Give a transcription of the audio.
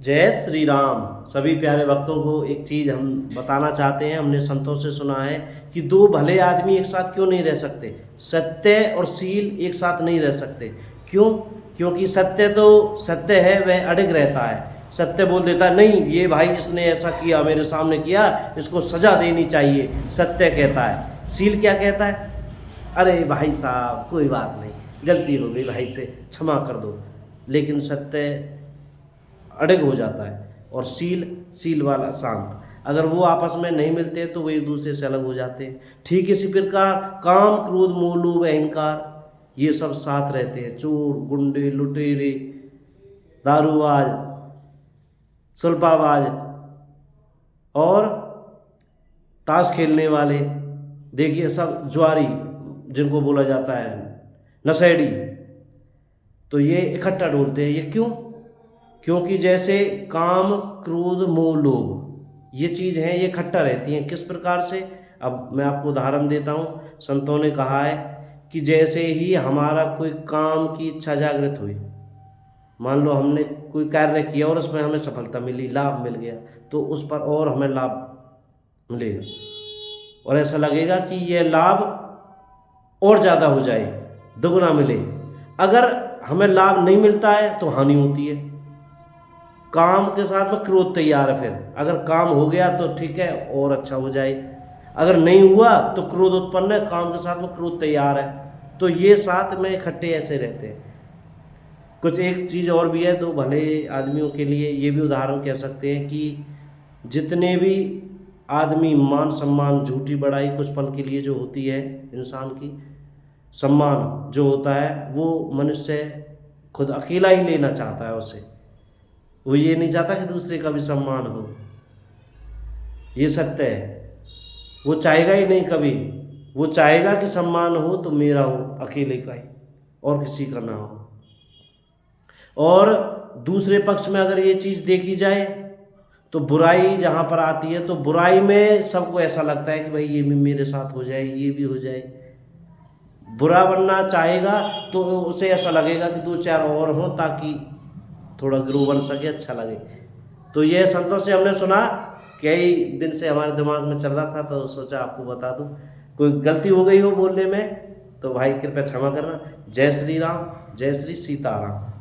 जय श्री राम। सभी प्यारे भक्तों को एक चीज़ हम बताना चाहते हैं। हमने संतों से सुना है कि दो भले आदमी एक साथ क्यों नहीं रह सकते। सत्य और शील एक साथ नहीं रह सकते। क्यों? क्योंकि सत्य तो सत्य है, वह अडिग रहता है। सत्य बोल देता है नहीं ये भाई इसने ऐसा किया, मेरे सामने किया, इसको सजा देनी चाहिए, सत्य कहता है। शील क्या कहता है? अरे भाई साहब कोई बात नहीं, गलती हो गई, भाई से क्षमा कर दो। लेकिन सत्य अड़ग हो जाता है और शील वाला शांत। अगर वो आपस में नहीं मिलते तो वो एक दूसरे से अलग हो जाते हैं। ठीक इसी प्रकार काम क्रोध मोह लोभ अहंकार ये सब साथ रहते हैं। चोर गुंडे लुटेरे दारूबाज सुल्पाबाज और ताश खेलने वाले, देखिए सब जुआरी जिनको बोला जाता है, नशेड़ी, तो ये इकट्ठा डोलते हैं। ये क्यों? क्योंकि जैसे काम क्रोध मोह लोभ ये चीज़ हैं, ये इकट्ठा रहती हैं। किस प्रकार से? अब मैं आपको उदाहरण देता हूँ। संतों ने कहा है कि जैसे ही हमारा कोई काम की इच्छा जागृत हुई, मान लो हमने कोई कार्य किया और उसमें हमें सफलता मिली, लाभ मिल गया, तो उस पर और हमें लाभ मिलेगा और ऐसा लगेगा कि यह लाभ और ज़्यादा हो जाए, दुगना मिले। अगर हमें लाभ नहीं मिलता है तो हानि होती है। काम के साथ में क्रोध तैयार है। फिर अगर काम हो गया तो ठीक है और अच्छा हो जाए, अगर नहीं हुआ तो क्रोध उत्पन्न है, काम के साथ में क्रोध तैयार है। तो ये साथ में इकट्ठे ऐसे रहते हैं। कुछ एक चीज़ और भी है। दो भले आदमियों के लिए ये भी उदाहरण कह सकते हैं कि जितने भी आदमी मान सम्मान झूठी बड़ाई कुछ पल के लिए जो होती है, इंसान की सम्मान जो होता है वो मनुष्य खुद अकेला ही लेना चाहता है उसे। वो ये नहीं चाहता कि दूसरे का भी सम्मान हो। ये सत्य है। वो चाहेगा ही नहीं कभी। वो चाहेगा कि सम्मान हो तो मेरा हो, अकेले का ही, और किसी का ना हो। और दूसरे पक्ष में अगर ये चीज़ देखी जाए तो बुराई जहाँ पर आती है तो बुराई में सबको ऐसा लगता है कि भाई ये भी मेरे साथ हो जाए, ये भी हो जाए। बुरा बनना चाहेगा तो उसे ऐसा लगेगा कि दो चार और हों ताकि थोड़ा ग्रो बन सके, अच्छा लगे। तो ये संतों से हमने सुना, कई दिन से हमारे दिमाग में चल रहा था तो सोचा आपको बता दूं। कोई गलती हो गई हो बोलने में तो भाई कृपया क्षमा करना। जय श्री राम, जय श्री सीताराम।